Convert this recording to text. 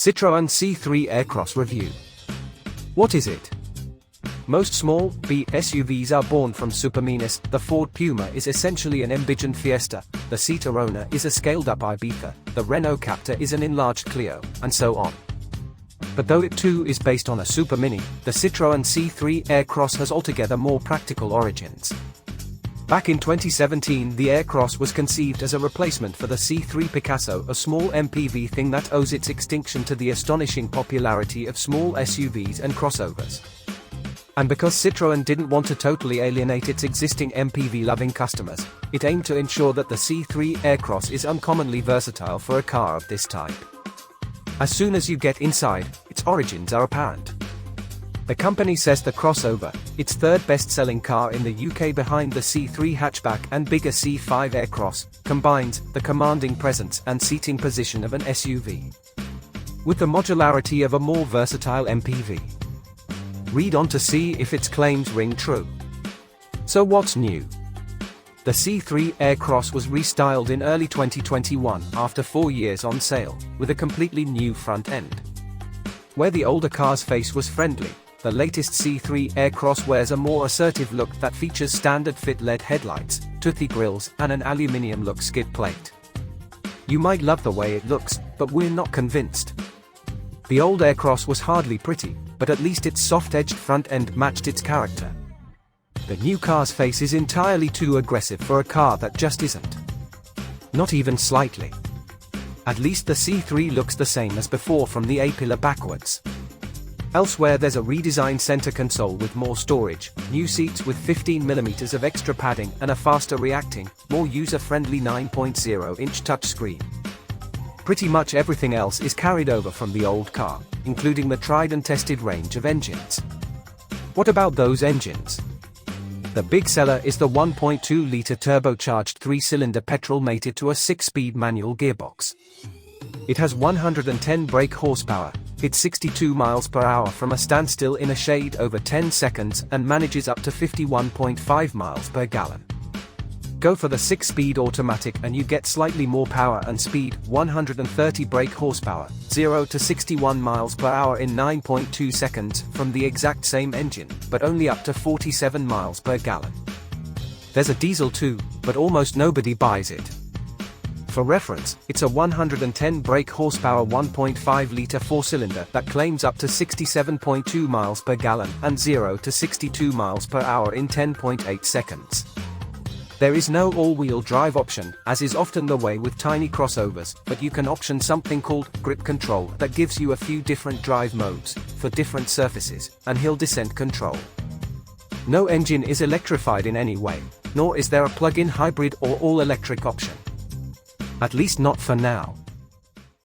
Citroen C3 Aircross review. What is it? Most small B SUVs are born from Superminis. The Ford Puma is essentially an envisioned Fiesta, the Citroën is a scaled-up Ibiza, the Renault Captur is an enlarged Clio, and so on. But though it too is based on a Supermini, the Citroen C3 Aircross has altogether more practical origins. Back in 2017, the Aircross was conceived as a replacement for the C3 Picasso, a small MPV thing that owes its extinction to the astonishing popularity of small SUVs and crossovers. And because Citroën didn't want to totally alienate its existing MPV-loving customers, it aimed to ensure that the C3 Aircross is uncommonly versatile for a car of this type. As soon as you get inside, its origins are apparent. The company says the crossover, its third best-selling car in the UK behind the C3 hatchback and bigger C5 Aircross, combines the commanding presence and seating position of an SUV with the modularity of a more versatile MPV. Read on to see if its claims ring true. So what's new? The C3 Aircross was restyled in early 2021 after 4 years on sale, with a completely new front end. Where the older car's face was friendly, the latest C3 Aircross wears a more assertive look that features standard fit LED headlights, toothy grills, and an aluminium-look skid plate. You might love the way it looks, but we're not convinced. The old Aircross was hardly pretty, but at least its soft-edged front end matched its character. The new car's face is entirely too aggressive for a car that just isn't. Not even slightly. At least the C3 looks the same as before from the A-pillar backwards. Elsewhere there's a redesigned center console with more storage, new seats with 15mm of extra padding and a faster reacting, more user-friendly 9.0-inch touchscreen. Pretty much everything else is carried over from the old car, including the tried and tested range of engines. What about those engines? The big seller is the 1.2-litre turbocharged 3-cylinder petrol mated to a 6-speed manual gearbox. It has 110 brake horsepower, hits 62 miles per hour from a standstill in a shade over 10 seconds and manages up to 51.5 miles per gallon. Go for the 6-speed automatic and you get slightly more power and speed, 130 brake horsepower, 0 to 61 miles per hour in 9.2 seconds from the exact same engine, but only up to 47 miles per gallon. There's a diesel too, but almost nobody buys it. For reference, it's a 110 brake horsepower 1.5-litre 4-cylinder that claims up to 67.2 miles per gallon and 0 to 62 miles per hour in 10.8 seconds. There is no all-wheel drive option, as is often the way with tiny crossovers, but you can option something called grip control that gives you a few different drive modes for different surfaces and hill descent control. No engine is electrified in any way, nor is there a plug-in hybrid or all-electric option. At least not for now.